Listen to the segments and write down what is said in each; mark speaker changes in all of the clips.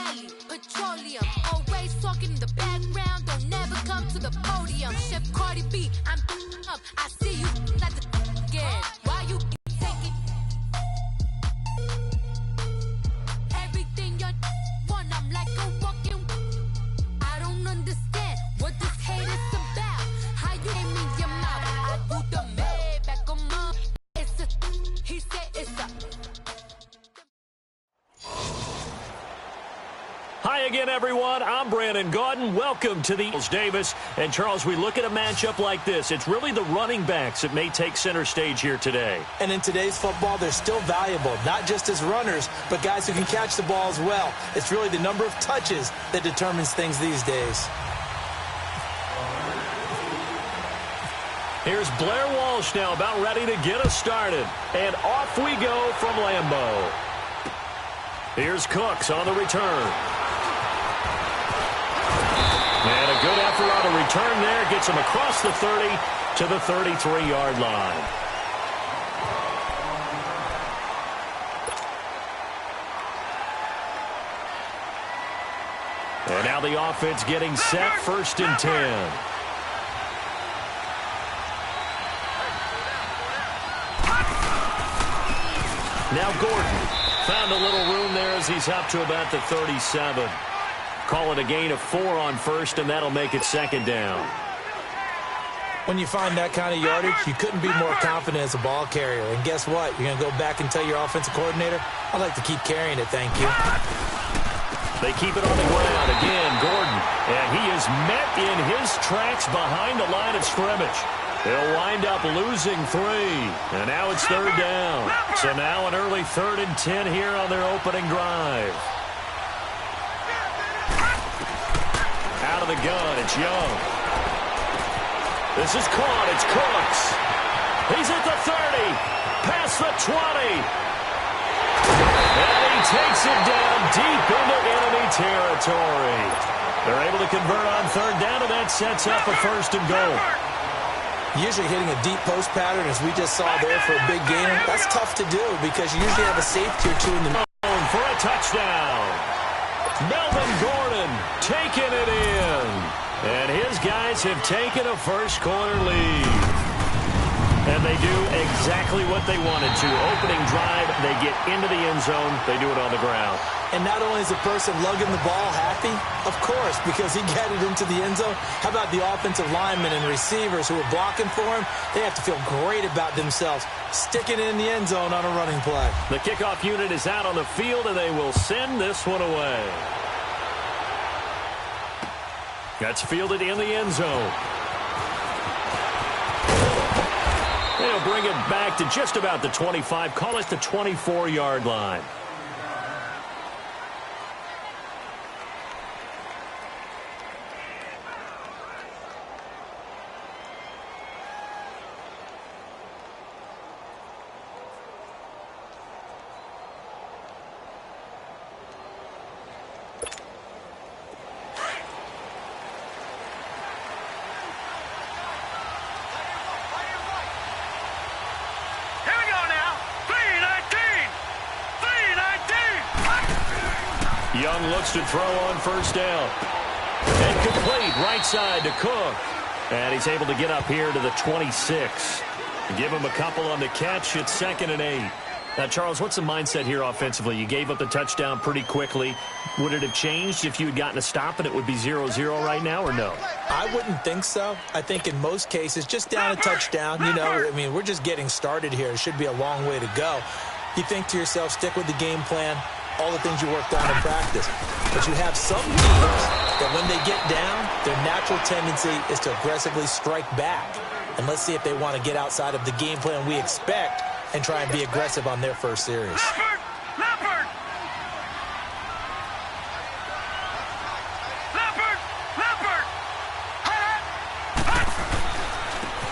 Speaker 1: Molly, petroleum, always talking in the background, don't never come to the podium. Chef Cardi B, I'm up, I see you at the again. Why you taking everything you want? I'm like a walking. I don't understand what this hate is about. How you gave me your mouth? I do the mad back on my. It's a, he said it's a.
Speaker 2: Hi again, everyone. I'm Brandon Gaudin. Welcome to the Davis. And, Charles, we look at a matchup like this. It's really the running backs that may take center stage here today.
Speaker 3: And in today's football, they're still valuable, not just as runners, but guys who can catch the ball as well. It's really the number of touches that determines things these days.
Speaker 2: Here's Blair Walsh now about ready to get us started. And off we go from Lambeau. Here's Cooks on the return. And a good effort on the return there. Gets him across the 30 to the 33-yard line. And now the offense getting set, 1st and 10. Now Gordon found a little room there as he's up to about the 37. Call it a gain of 4 on 1st, and that'll make it 2nd down.
Speaker 3: When you find that kind of yardage, you couldn't be more confident as a ball carrier. And guess what? You're going to go back and tell your offensive coordinator, I'd like to keep carrying it, thank you.
Speaker 2: They keep it on the ground. Again, Gordon. And he is met in his tracks behind the line of scrimmage. They'll wind up losing 3. And now it's 3rd down. So now an early 3rd and 10 here on their opening drive. Out of the gun, it's Young. This is caught, it's Cooks. He's at the 30, past the 20. And he takes it down deep into enemy territory. They're able to convert on 3rd down, and that sets up a 1st and goal.
Speaker 3: Usually hitting a deep post pattern, as we just saw there for a big gainer, that's tough to do because you usually have a safety or two in the middle.
Speaker 2: For a touchdown. Melvin Gordon taking it in. And his guys have taken a first-quarter lead. And they do exactly what they wanted to. Opening drive, they get into the end zone. They do it on the ground.
Speaker 3: And not only is the person lugging the ball happy, of course, because he got it into the end zone. How about the offensive linemen and receivers who are blocking for him? They have to feel great about themselves, sticking it in the end zone on a running play.
Speaker 2: The kickoff unit is out on the field, and they will send this one away. That's fielded in the end zone. They'll bring it back to just about the 25. Call it the 24-yard line. Young looks to throw on 1st down. And complete right side to Cook. And he's able to get up here to the 26. Give him a couple on the catch. It's 2nd and 8. Now, Charles, what's the mindset here offensively? You gave up the touchdown pretty quickly. Would it have changed if you had gotten a stop and it would be 0-0 right now, or no?
Speaker 3: I wouldn't think so. I think in most cases, just down a touchdown, you know, I mean, we're just getting started here. It should be a long way to go. You think to yourself, stick with the game plan, all the things you worked on in practice. But you have some teams that when they get down, their natural tendency is to aggressively strike back. And let's see if they want to get outside of the game plan we expect and try and be aggressive on their first series.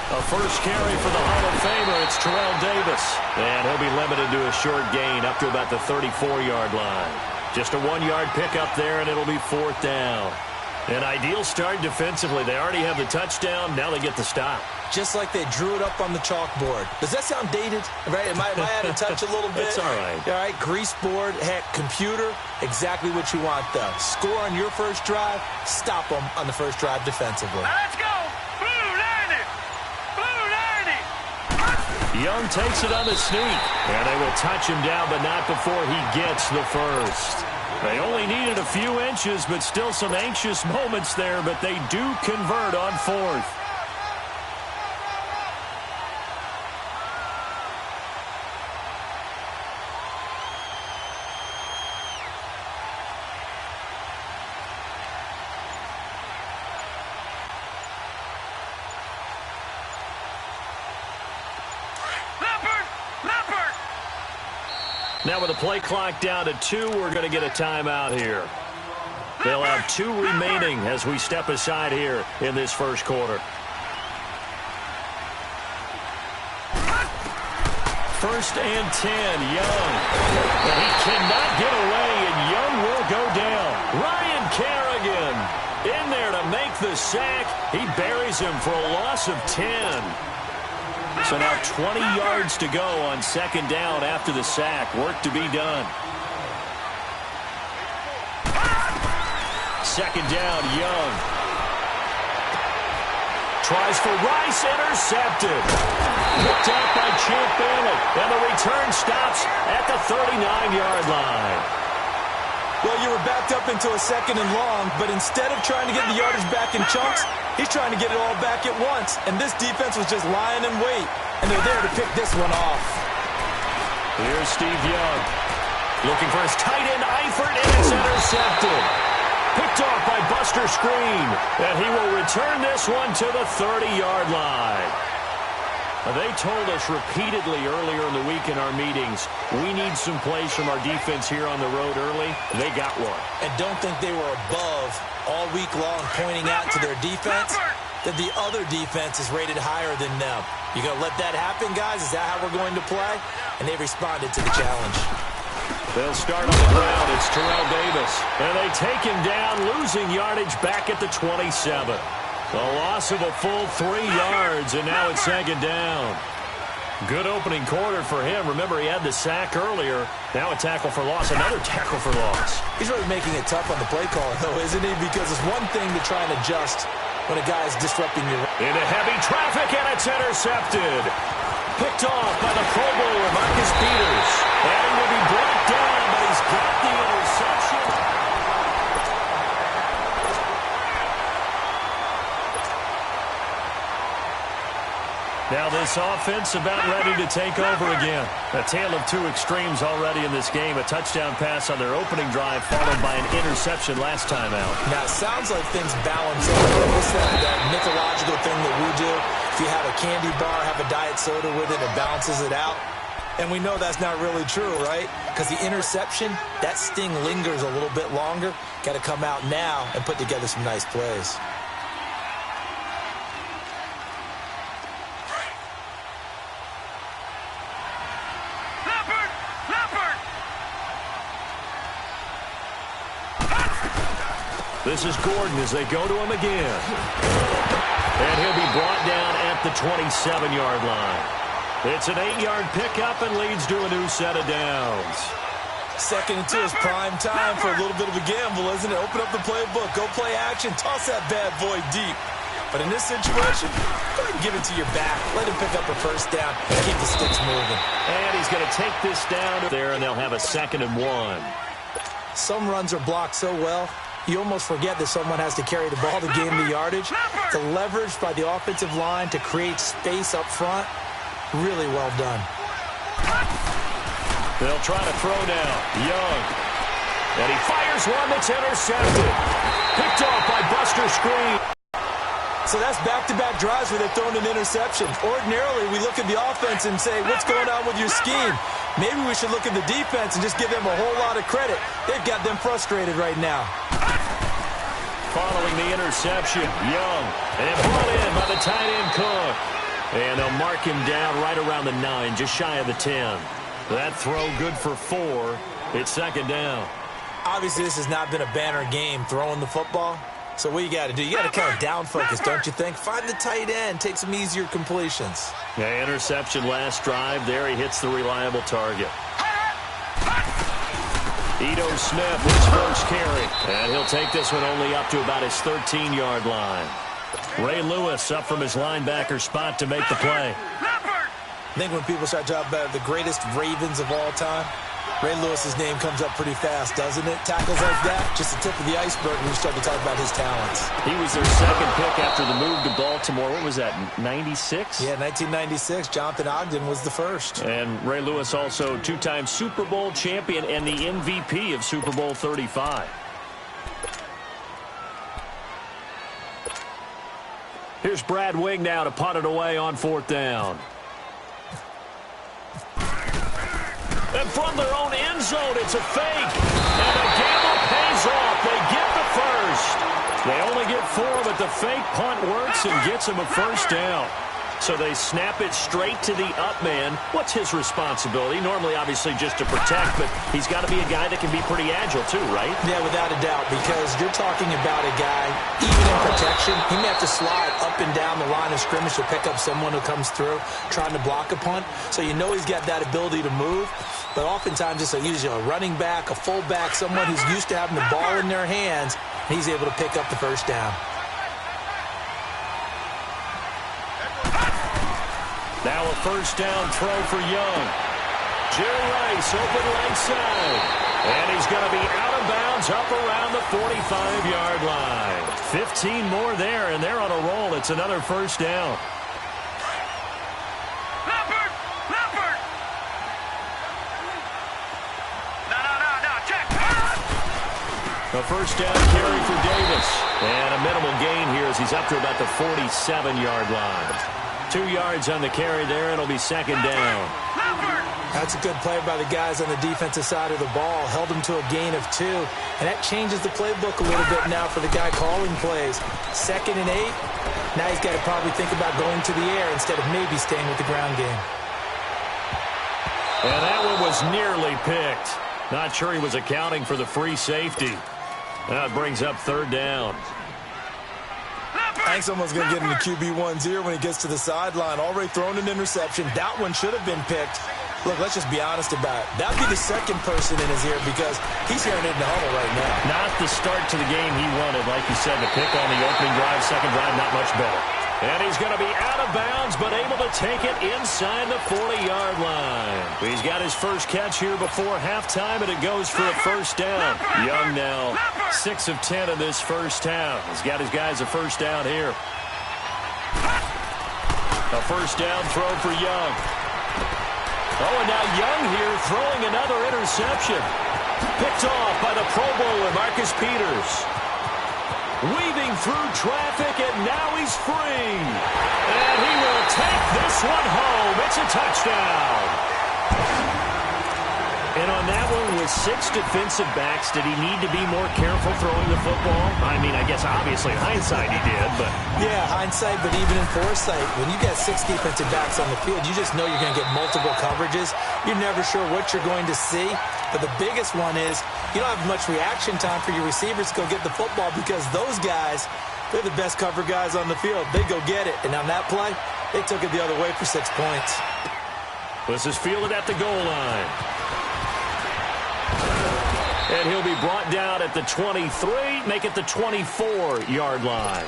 Speaker 2: A first carry for the Hall of Famer. It's Terrell Davis. And he'll be limited to a short gain up to about the 34-yard line. Just a 1-yard pickup there, and it'll be 4th down. An ideal start defensively. They already have the touchdown. Now they get the stop.
Speaker 3: Just like they drew it up on the chalkboard. Does that sound dated? Right? Am I out of touch a little bit?
Speaker 2: It's all right.
Speaker 3: All right, grease board, heck, computer, exactly what you want, though. Score on your first drive, stop them on the first drive defensively.
Speaker 4: Now let's go! Blue 90! Blue 90!
Speaker 2: Young takes it on the sneak, and they will touch him down, but not before he gets the first. They only needed a few inches, but still some anxious moments there, but they do convert on fourth. Now with the play clock down to 2, we're going to get a timeout here. They'll have 2 remaining as we step aside here in this first quarter. First and 10, Young. And he cannot get away, and Young will go down. Ryan Kerrigan in there to make the sack. He buries him for a loss of 10. So now 20 yards to go on second down after the sack. Work to be done. Second down, Young. Tries for Rice, intercepted. Picked out by Champ Bailey. And the return stops at the 39-yard line.
Speaker 3: Well, you were backed up into a second and long, but instead of trying to get the yardage back in chunks, he's trying to get it all back at once. And this defense was just lying in wait. And they're there to pick this one off.
Speaker 2: Here's Steve Young. Looking for his tight end, Eifert, and it's intercepted. Picked off by Buster Screen. And he will return this one to the 30-yard line. They told us repeatedly earlier in the week in our meetings, we need some plays from our defense here on the road early. They got one.
Speaker 3: And don't think they were above all week long pointing out to their defense that the other defense is rated higher than them. You going to let that happen, guys? Is that how we're going to play? And they responded to the challenge.
Speaker 2: They'll start on the ground. It's Terrell Davis. And they take him down, losing yardage back at the 27. A loss of a full 3 yards, and now it's second down. Good opening quarter for him. Remember, he had the sack earlier. Now a tackle for loss, another tackle for loss.
Speaker 3: He's really making it tough on the play caller, though, isn't he? Because it's one thing to try and adjust when a guy is disrupting your...
Speaker 2: Into heavy traffic, and it's intercepted. Picked off by the Pro Bowler, Marcus Peters. And he will be brought down, but he's got the interception. Now this offense about ready to take over again. A tale of 2 extremes already in this game. A touchdown pass on their opening drive followed by an interception last time out.
Speaker 3: Now it sounds like things balance out. What's that mythological thing that we do? If you have a candy bar, have a diet soda with it, it balances it out. And we know that's not really true, right? Because the interception, that sting lingers a little bit longer. Got to come out now and put together some nice plays.
Speaker 2: This is Gordon as they go to him again. And he'll be brought down at the 27-yard line. It's an 8-yard pickup and leads to a new set of downs.
Speaker 3: Second and 2 is prime time for a little bit of a gamble, isn't it? Open up the playbook, go play action, toss that bad boy deep. But in this situation, go ahead and give it to your back. Let him pick up a first down and keep the sticks moving.
Speaker 2: And he's going to take this down there, and they'll have a 2nd and 1.
Speaker 3: Some runs are blocked so well, you almost forget that someone has to carry the ball to gain the yardage. The leverage by the offensive line to create space up front, really well done.
Speaker 2: They'll try to throw now. Young. And he fires one that's intercepted. Picked off by Buster Screen.
Speaker 3: So that's back-to-back drives where they've thrown an interception. Ordinarily, we look at the offense and say, what's going on with your scheme? Maybe we should look at the defense and just give them a whole lot of credit. They've got them frustrated right now.
Speaker 2: Following the interception, Young. And brought in by the tight end Cook. And they'll mark him down right around the 9, just shy of the 10. That throw good for 4. It's second down.
Speaker 3: Obviously, this has not been a banner game throwing the football. So what you got to do, you got to kind of down focus, don't you think? Find the tight end, take some easier completions.
Speaker 2: Yeah, interception last drive. There he hits the reliable target. Ito Smith, his first carry. And he'll take this one only up to about his 13-yard line. Ray Lewis up from his linebacker spot to make the play.
Speaker 3: I think when people start talking about the greatest Ravens of all time, Ray Lewis's name comes up pretty fast, doesn't it? Tackles like that, just the tip of the iceberg when you start to talk about his talents.
Speaker 2: He was their second pick after the move to Baltimore. What was that, 96?
Speaker 3: Yeah, 1996. Jonathan Ogden was the first.
Speaker 2: And Ray Lewis also two-time Super Bowl champion and the MVP of Super Bowl 35. Here's Brad Wing now to punt it away on 4th down. And from their own end zone, it's a fake. And the gamble pays off. They get the first. They only get 4, but the fake punt works and gets them a first down. So they snap it straight to the up man. What's his responsibility? Normally, obviously, just to protect, but he's got to be a guy that can be pretty agile too, right?
Speaker 3: Yeah, without a doubt, because you're talking about a guy, even in protection, he may have to slide up and down the line of scrimmage to pick up someone who comes through trying to block a punt. So you know he's got that ability to move, but oftentimes it's usually a running back, a fullback, someone who's used to having the ball in their hands, and he's able to pick up the first down.
Speaker 2: Now a first down throw for Young. Jerry Rice open right side. And he's going to be out of bounds up around the 45-yard line. 15 more there, and they're on a roll. It's another first down.
Speaker 4: Leopard! Leopard! No, check!
Speaker 2: A first down carry for Davis. And a minimal gain here as he's up to about the 47-yard line. 2 yards on the carry there. It'll be second down.
Speaker 3: That's a good play by the guys on the defensive side of the ball. Held him to a gain of 2. And that changes the playbook a little bit now for the guy calling plays. 2nd and 8. Now he's got to probably think about going to the air instead of maybe staying with the ground game.
Speaker 2: And that one was nearly picked. Not sure he was accounting for the free safety. That brings up 3rd down.
Speaker 3: Hank's almost going to get into QB1-0 when he gets to the sideline. Already thrown an interception. That one should have been picked. Look, let's just be honest about it. That would be the second person in his ear because he's hearing it in the huddle right now.
Speaker 2: Not the start to the game he wanted. Like you said, the pick on the opening drive, second drive, not much better. And he's going to be out of bounds, but able to take it inside the 40-yard line. He's got his first catch here before halftime, and it goes for a first down. Young now 6 of 10 in this first half. He's got his guys a first down here. A first down throw for Young. Oh, and now Young here throwing another interception. Picked off by the Pro Bowler, Marcus Peters. Weaving through traffic, and now he's free. And he will take this one home. It's a touchdown. And on that one, with 6 defensive backs, did he need to be more careful throwing the football? I mean, I guess obviously hindsight he did, but...
Speaker 3: Yeah, hindsight, but even in foresight, when you got 6 defensive backs on the field, you just know you're going to get multiple coverages. You're never sure what you're going to see. But the biggest one is you don't have much reaction time for your receivers to go get the football because those guys, they're the best cover guys on the field. They go get it. And on that play, they took it the other way for 6 points.
Speaker 2: This is fielded at the goal line. And he'll be brought down at the 23, make it the 24-yard line.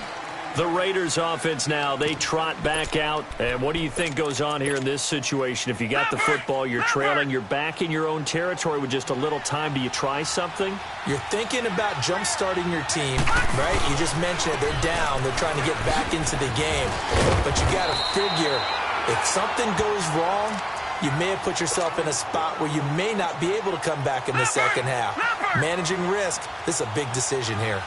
Speaker 2: The Raiders offense now, they trot back out. And what do you think goes on here in this situation? If you got the football, you're trailing, you're back in your own territory with just a little time. Do you try something?
Speaker 3: You're thinking about jump-starting your team, right? You just mentioned it. They're down. They're trying to get back into the game. But you got to figure if something goes wrong, you may have put yourself in a spot where you may not be able to come back in the second half. Managing risk, this is a big decision here.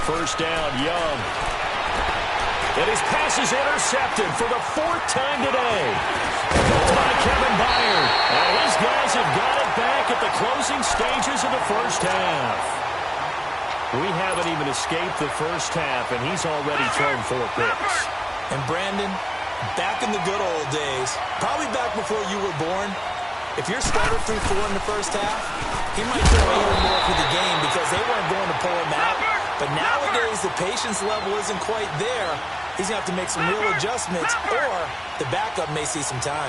Speaker 2: First down, Young. And his pass is intercepted for the 4th time today. Caught by Kevin Byard. And his guys have got it back at the closing stages of the first half. We haven't even escaped the first half, and he's already thrown 4 picks.
Speaker 3: And Brandon, back in the good old days, probably back before you were born, If your starter threw 4 in the first half, he might throw even more for the game because they weren't going to pull him out. But nowadays, the patience level isn't quite there. He's going to have to make some real adjustments, or the backup may see some time.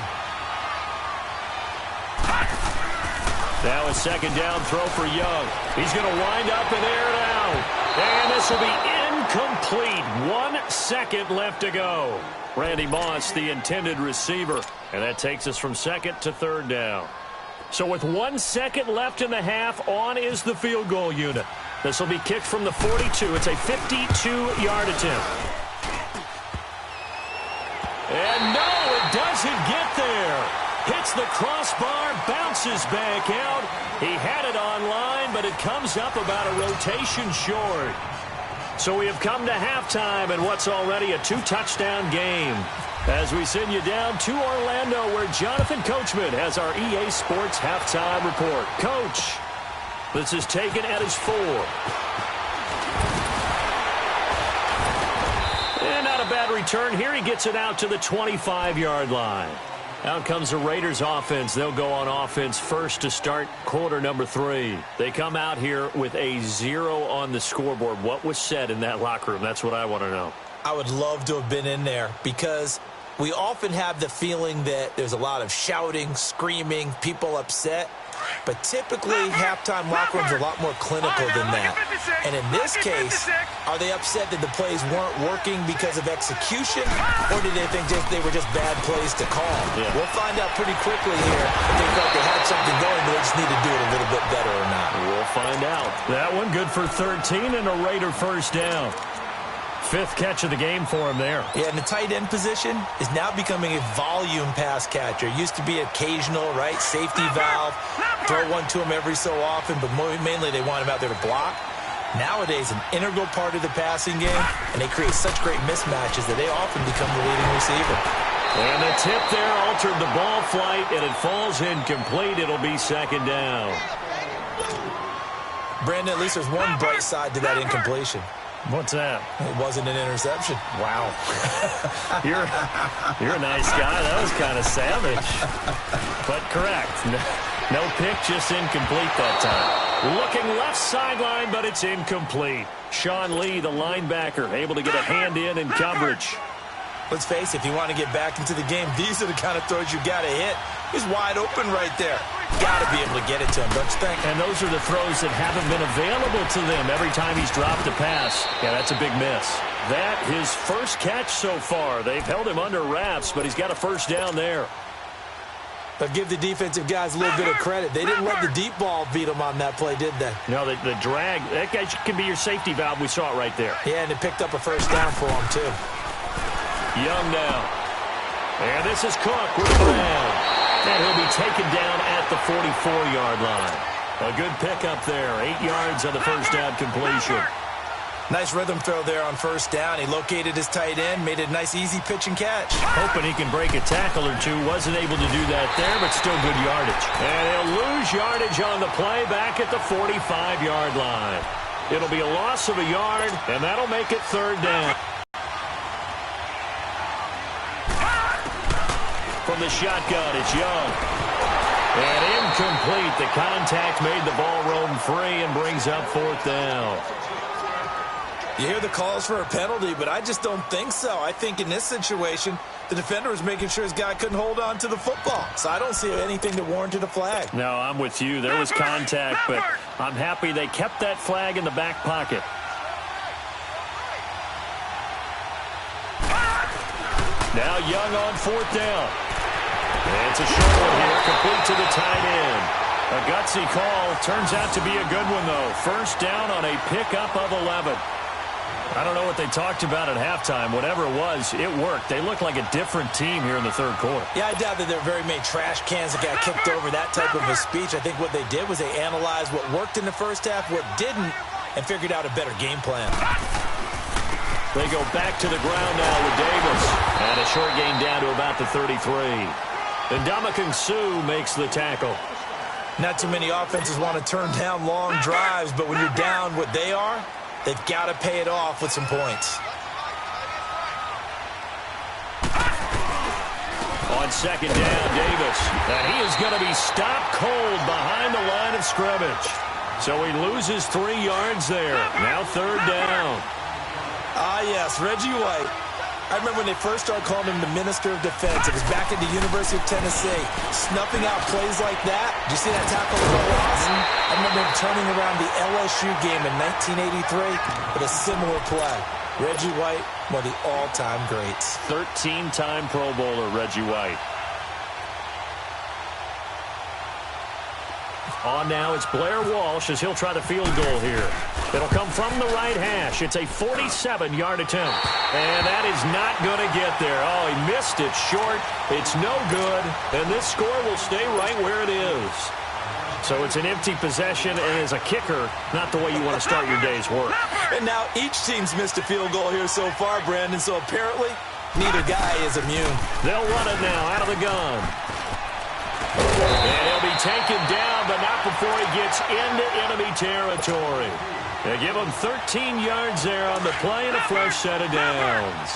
Speaker 2: Now a second down throw for Young. He's going to wind up and air it out. And this will be incomplete. 1 second left to go. Randy Moss, the intended receiver. And that takes us from second to third down. So with 1 second left in the half, on is the field goal unit. This will be kicked from the 42. It's a 52-yard attempt. And no, it doesn't get there. Hits the crossbar, bounces back out. He had it on line, but it comes up about a rotation short. So we have come to halftime in what's already a 2-touchdown game. As we send you down to Orlando, where Jonathan Coachman has our EA Sports halftime report. Coach, this is taken at his 4. And not a bad return here. He gets it out to the 25-yard line. Out comes the Raiders offense. They'll go on offense first to start quarter number 3. They come out here with a 0 on the scoreboard. What was said in that locker room? That's what I want to know.
Speaker 3: I would love to have been in there because we often have the feeling that there's a lot of shouting, screaming, people upset. But typically, halftime locker rooms are a lot more clinical than that. And in this case, are they upset that the plays weren't working because of execution, or did they think they were just bad plays to call?
Speaker 2: Yeah.
Speaker 3: We'll find out pretty quickly here if they felt they had something going, but they just need to do it a little bit better or not.
Speaker 2: We'll find out. That one good for 13 and a Raider first down. 5th catch of the game for him there.
Speaker 3: Yeah, and the tight end position is now becoming a volume pass catcher. It used to be occasional, right? Safety valve. Throw one to him every so often, but mainly they want him out there to block. Nowadays, an integral part of the passing game, and they create such great mismatches that they often become the leading receiver.
Speaker 2: And the tip there altered the ball flight, and it falls incomplete. It'll be second down.
Speaker 3: Brandon, at least there's one bright side to that incompletion.
Speaker 2: What's that?
Speaker 3: It wasn't an interception.
Speaker 2: Wow. You're a nice guy. That was kind of savage. But correct. No pick, just incomplete that time. Looking left sideline, but it's incomplete. Sean Lee, the linebacker, able to get a hand in coverage.
Speaker 3: Let's face it, if you want to get back into the game, these are the kind of throws you got to hit. He's wide open right there. Got to be able to get it to him, don't you think?
Speaker 2: And those are the throws that haven't been available to them every time he's dropped a pass. Yeah, that's a big miss. That, his first catch so far. They've held him under wraps, but he's got a first down there.
Speaker 3: But give the defensive guys a little bit of credit. They didn't let the deep ball beat them on that play, did they?
Speaker 2: No, the drag, that guy can be your safety valve. We saw it right there.
Speaker 3: Yeah, and it picked up a first down for him, too.
Speaker 2: Young now. And this is Cook with the ground. And he'll be taken down at the 44-yard line. A good pickup there. 8 yards on the first down completion.
Speaker 3: Nice rhythm throw there on first down. He located his tight end, made it a nice, easy pitch and catch.
Speaker 2: Hoping he can break a tackle or two. Wasn't able to do that there, but still good yardage. And he'll lose yardage on the play back at the 45-yard line. It'll be a loss of a yard, and that'll make it third down. From the shotgun, it's Young. And incomplete. The contact made the ball roam free and brings up fourth down.
Speaker 3: You hear the calls for a penalty, but I just don't think so. I think in this situation, the defender was making sure his guy couldn't hold on to the football. So I don't see anything that warranted a flag.
Speaker 2: No, I'm with you. There was contact, but I'm happy they kept that flag in the back pocket. Now Young on fourth down. And it's a short one here, complete to the tight end. A gutsy call. Turns out to be a good one, though. First down on a pickup of 11. I don't know what they talked about at halftime. Whatever it was, it worked. They look like a different team here in the third quarter.
Speaker 3: Yeah, I doubt that there were very many trash cans that got kicked over, that type of a speech. I think what they did was they analyzed what worked in the first half, what didn't, and figured out a better game plan.
Speaker 2: They go back to the ground now with Davis. And a short gain down to about the 33. And Ndamukong Suh makes the tackle.
Speaker 3: Not too many offenses want to turn down long drives, but when you're down what they are, they've got to pay it off with some points.
Speaker 2: On second down, Davis. And he is going to be stopped cold behind the line of scrimmage. So he loses 3 yards there. Now third down.
Speaker 3: Yes, Reggie White. I remember when they first started calling him the Minister of Defense. It was back at the University of Tennessee. Snuffing out plays like that. Did you see that tackle for loss? I remember him turning around the LSU game in 1983 with a similar play. Reggie White, one of the all-time greats.
Speaker 2: 13-time Pro Bowler, Reggie White. On now, it's Blair Walsh as he'll try the field goal here. It'll come from the right hash. It's a 47-yard attempt. And that is not going to get there. Oh, he missed it short. It's no good. And this score will stay right where it is. So it's an empty possession, and as a kicker, not the way you want to start your day's work.
Speaker 3: And now each team's missed a field goal here so far, Brandon. So apparently, neither guy is immune.
Speaker 2: They'll run it now out of the gun. And he'll be taken down, but not before he gets into enemy territory. They give him 13 yards there on the play and a fresh set of downs.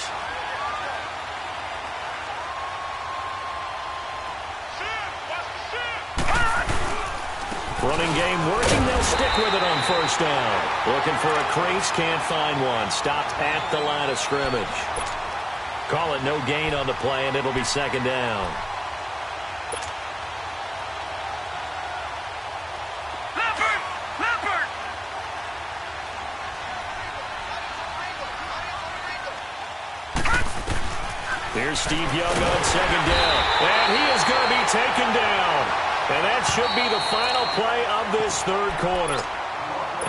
Speaker 2: Running game working. They'll stick with it on first down. Looking for a crease, can't find one. Stopped at the line of scrimmage. Call it no gain on the play, and it'll be second down. Here's Steve Young on second down. And he is going to be taken down. And that should be the final play of this third quarter.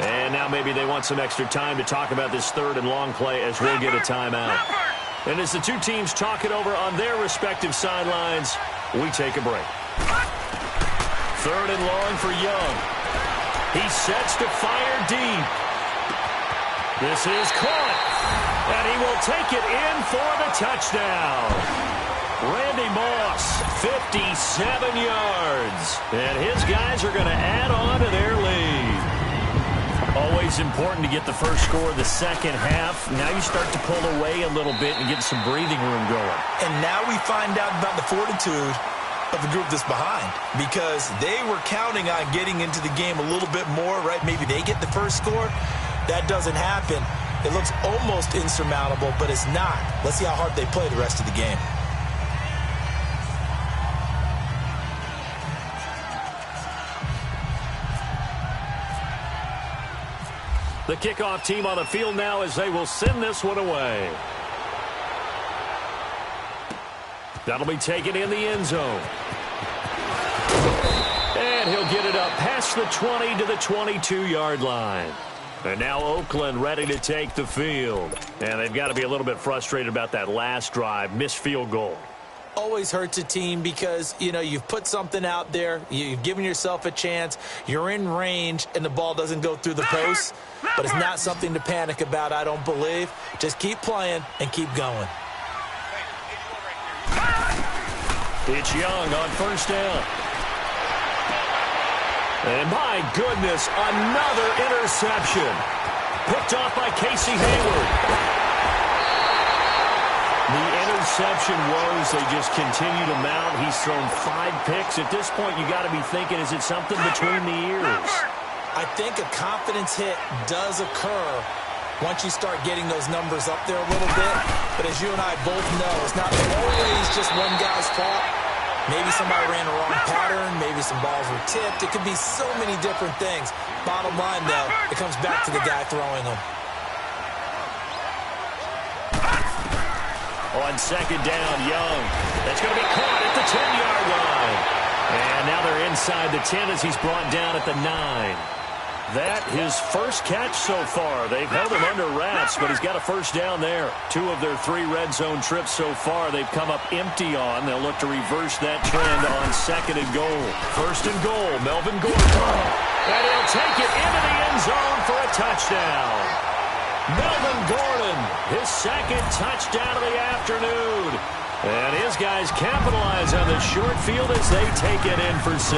Speaker 2: And now maybe they want some extra time to talk about this third and long play as we'll get a timeout. And as the two teams talk it over on their respective sidelines, we take a break. Third and long for Young. He sets to fire deep. This is caught. And he will take it in for the touchdown. Randy Moss, 57 yards. And his guys are going to add on to their lead. Always important to get the first score of the second half. Now you start to pull away a little bit and get some breathing room going.
Speaker 3: And now we find out about the fortitude of the group that's behind, because they were counting on getting into the game a little bit more, right? Maybe they get the first score. That doesn't happen. It looks almost insurmountable, but it's not. Let's see how hard they play the rest of the game.
Speaker 2: The kickoff team on the field now as they will send this one away. That'll be taken in the end zone. And he'll get it up past the 20 to the 22-yard line. And now Oakland ready to take the field. And they've got to be a little bit frustrated about that last drive, missed field goal.
Speaker 3: Always hurts a team because, you know, you've put something out there, you've given yourself a chance, you're in range, and the ball doesn't go through the post. But it's not something to panic about, I don't believe. Just keep playing and keep going.
Speaker 2: It's Young on first down. And my goodness, another interception. Picked off by Casey Hayward. The interception woes, they just continue to mount. He's thrown 5 picks. At this point, you got to be thinking, is it something between the ears?
Speaker 3: I think a confidence hit does occur once you start getting those numbers up there a little bit. But as you and I both know, it's not always just one guy's fault. Maybe somebody ran the wrong pattern. Maybe some balls were tipped. It could be so many different things. Bottom line, though, it comes back to the guy throwing them.
Speaker 2: On second down, Young. That's going to be caught at the 10-yard line. And now they're inside the 10 as he's brought down at the 9. That his first catch so far. They've held him under wraps, but he's got a first down there. 2 of their 3 red zone trips so far they've come up empty on. They'll look to reverse that trend on second and goal. First and goal, Melvin Gordon. And he'll take it into the end zone for a touchdown. Melvin Gordon, his second touchdown of the afternoon. And his guys capitalize on the short field as they take it in for 6.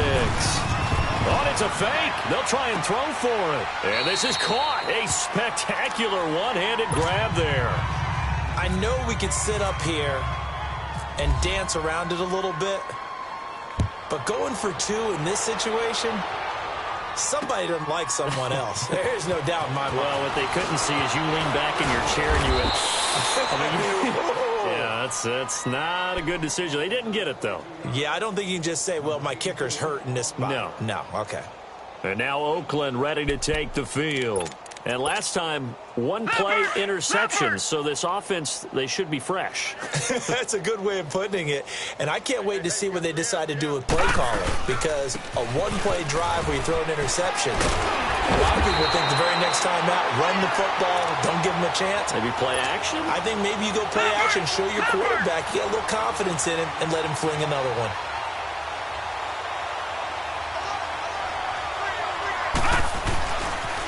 Speaker 2: Oh, it's a fake. They'll try and throw for it. And this is caught. A spectacular one-handed grab there.
Speaker 3: I know we could sit up here and dance around it a little bit. But going for 2 in this situation, somebody doesn't like someone else. There's no doubt in my mind.
Speaker 2: Well, what they couldn't see is you lean back in your chair and you went, yeah, that's not a good decision. They didn't get it, though.
Speaker 3: Yeah, I don't think you can just say, well, my kicker's hurt in this spot. No, okay.
Speaker 2: And now Oakland ready to take the field. And last time, 1 play interception, so this offense, they should be fresh.
Speaker 3: That's a good way of putting it. And I can't wait to see what they decide to do with play calling, because a 1-play drive where you throw an interception, a lot of people think the very next time out, run the football, don't give them a chance.
Speaker 2: Maybe play action?
Speaker 3: I think maybe you go play action, show your quarterback, you get a little confidence in him, and let him fling another one.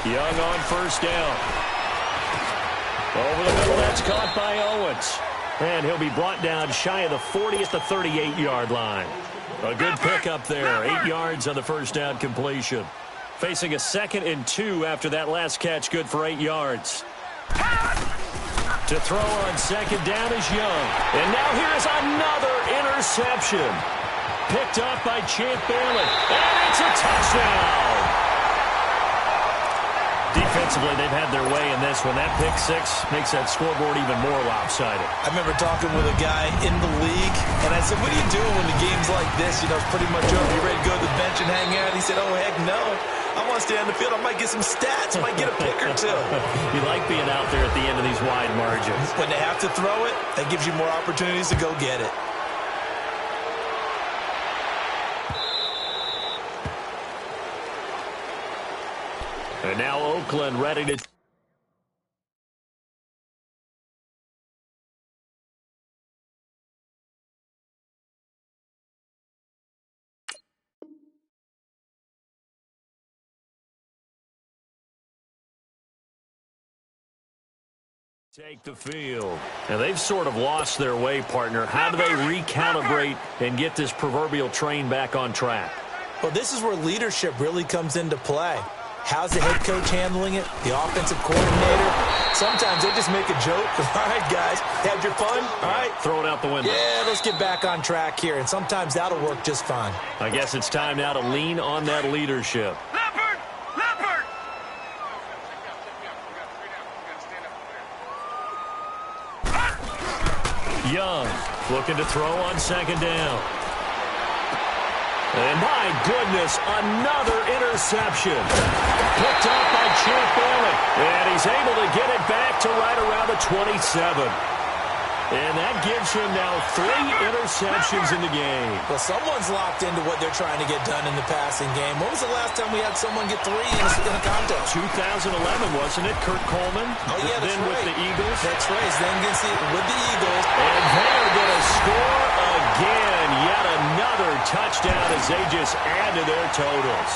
Speaker 2: Young on first down. Over the middle, that's caught by Owens. And he'll be brought down shy of the 40 at the 38-yard line. A good pickup there. 8 yards on the first down completion. Facing a 2nd and 2 after that last catch, good for 8 yards. To throw on 2nd down is Young. And now here's another interception. Picked up by Champ Bailey. And it's a touchdown. Defensively, they've had their way in this one. That pick 6 makes that scoreboard even more lopsided.
Speaker 3: I remember talking with a guy in the league, and I said, what are you doing when the game's like this? You know, it's pretty much over. You ready to go to the bench and hang out? He said, oh, heck no. I want to stay on the field. I might get some stats. I might get a pick or 2.
Speaker 2: You like being out there at the end of these wide margins.
Speaker 3: When they have to throw it, that gives you more opportunities to go get it.
Speaker 2: And now Oakland ready to... take the field. And they've sort of lost their way, partner. How do they recalibrate and get this proverbial train back on track?
Speaker 3: Well, this is where leadership really comes into play. How's the head coach handling it? The offensive coordinator? Sometimes they just make a joke. All right, guys, had your fun? All right.
Speaker 2: Throw it out the window.
Speaker 3: Yeah, let's get back on track here. And sometimes that'll work just fine.
Speaker 2: I guess it's time now to lean on that leadership.
Speaker 4: Leopard! Leopard!
Speaker 2: Young looking to throw on 2nd down. And my goodness, another interception. Picked up by Champ Bailey. And he's able to get it back to right around the 27. And that gives him now 3 interceptions in the game.
Speaker 3: Well, someone's locked into what they're trying to get done in the passing game. When was the last time we had someone get 3 in a contest?
Speaker 2: 2011, wasn't it? Kurt Coleman?
Speaker 3: Oh, yeah, that's
Speaker 2: then
Speaker 3: right.
Speaker 2: with the Eagles.
Speaker 3: That's right. Then with the Eagles.
Speaker 2: And they're going to score again. Yet another touchdown as they just add to their totals.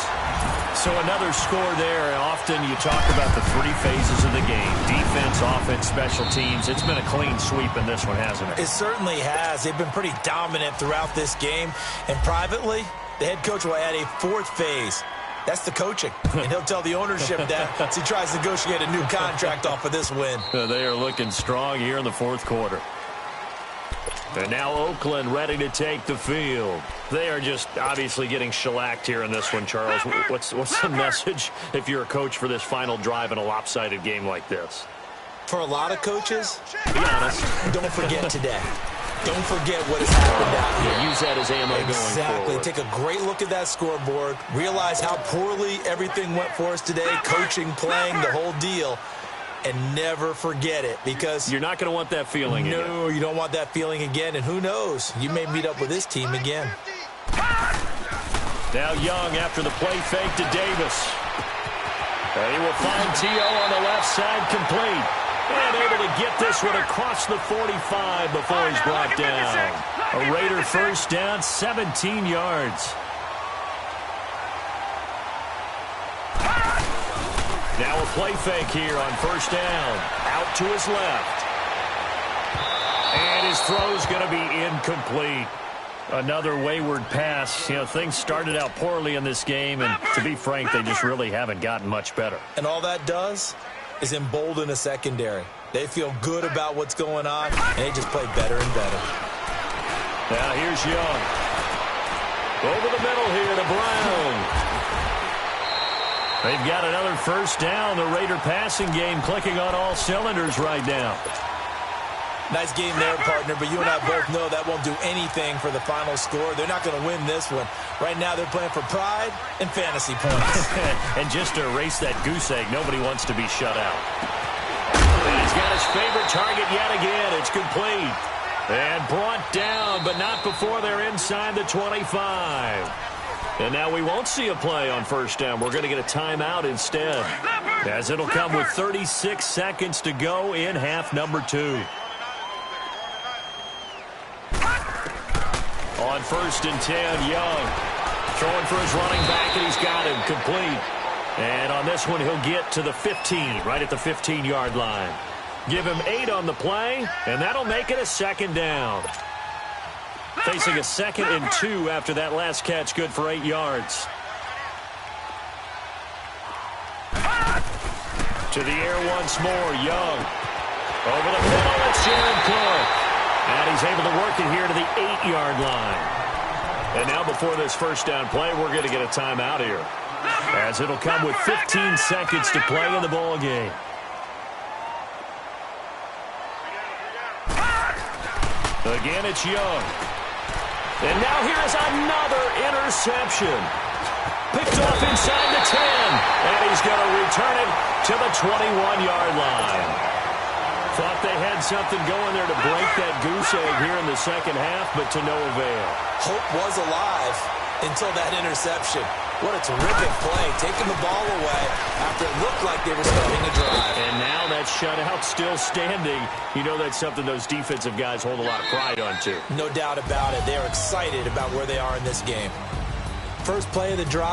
Speaker 2: So another score there. Often you talk about the 3 phases of the game. Defense, offense, special teams. It's been a clean sweep in this one, hasn't it?
Speaker 3: It certainly has. They've been pretty dominant throughout this game. And privately, the head coach will add a 4th phase. That's the coaching. And he'll tell the ownership that as he tries to negotiate a new contract off of this win.
Speaker 2: They are looking strong here in the 4th quarter. And now Oakland ready to take the field. They are just obviously getting shellacked here in this one, Charles. What's the message if you're a coach for this final drive in a lopsided game like this?
Speaker 3: For a lot of coaches,
Speaker 2: be honest,
Speaker 3: don't forget today. Don't forget what has happened out here.
Speaker 2: Yeah, use that as ammo going forward.
Speaker 3: Take a great look at that scoreboard. Realize how poorly everything went for us today. Coaching, playing, the whole deal. And never forget it, because
Speaker 2: you're not going to want that feeling again.
Speaker 3: No, you don't want that feeling again. And who knows? You may meet up with this team again.
Speaker 2: Now Young after the play fake to Davis. He will find T.O. on the left side, complete. And able to get this one across the 45 before he's brought down. A Raider first down, 17 yards. Now a play fake here on first down. Out to his left. And his throw's going to be incomplete. Another wayward pass. You know, things started out poorly in this game, and to be frank, they just really haven't gotten much better.
Speaker 3: And all that does is embolden a secondary. They feel good about what's going on, and they just play better and better.
Speaker 2: Now here's Young. Over the middle here to Brown. They've got another first down. The Raider passing game clicking on all cylinders right now.
Speaker 3: Nice game there, partner, but you and I both know that won't do anything for the final score. They're not going to win this one. Right now they're playing for pride and fantasy points.
Speaker 2: And just to erase that goose egg, nobody wants to be shut out. And he's got his favorite target yet again. It's complete. And brought down, but not before they're inside the 25. And now we won't see a play on first down. We're going to get a timeout instead, as it'll come with 36 seconds to go in half number 2. On 1st and 10, Young throwing for his running back, and he's got him complete. And on this one, he'll get to the 15, right at the 15-yard line. Give him 8 on the play, and that'll make it a second down. Facing a 2nd and 2 after that last catch, good for 8 yards. To the air once more, Young. Over the middle, it's Jared Cook. And he's able to work it here to the 8-yard line. And now before this first down play, we're going to get a timeout here, as it'll come with 15 seconds to play in the ball game. Again, it's Young. And now here is another interception. Picked off inside the 10. And he's going to return it to the 21-yard line. Thought they had something going there to break that goose egg here in the second half, but to no avail.
Speaker 3: Hope was alive until that interception. What a terrific play, taking the ball away after it looked like they were starting to drive.
Speaker 2: And now that shutout still standing. You know that's something those defensive guys hold a lot of pride on, too.
Speaker 3: No doubt about it. They're excited about where they are in this game. First play of the drive.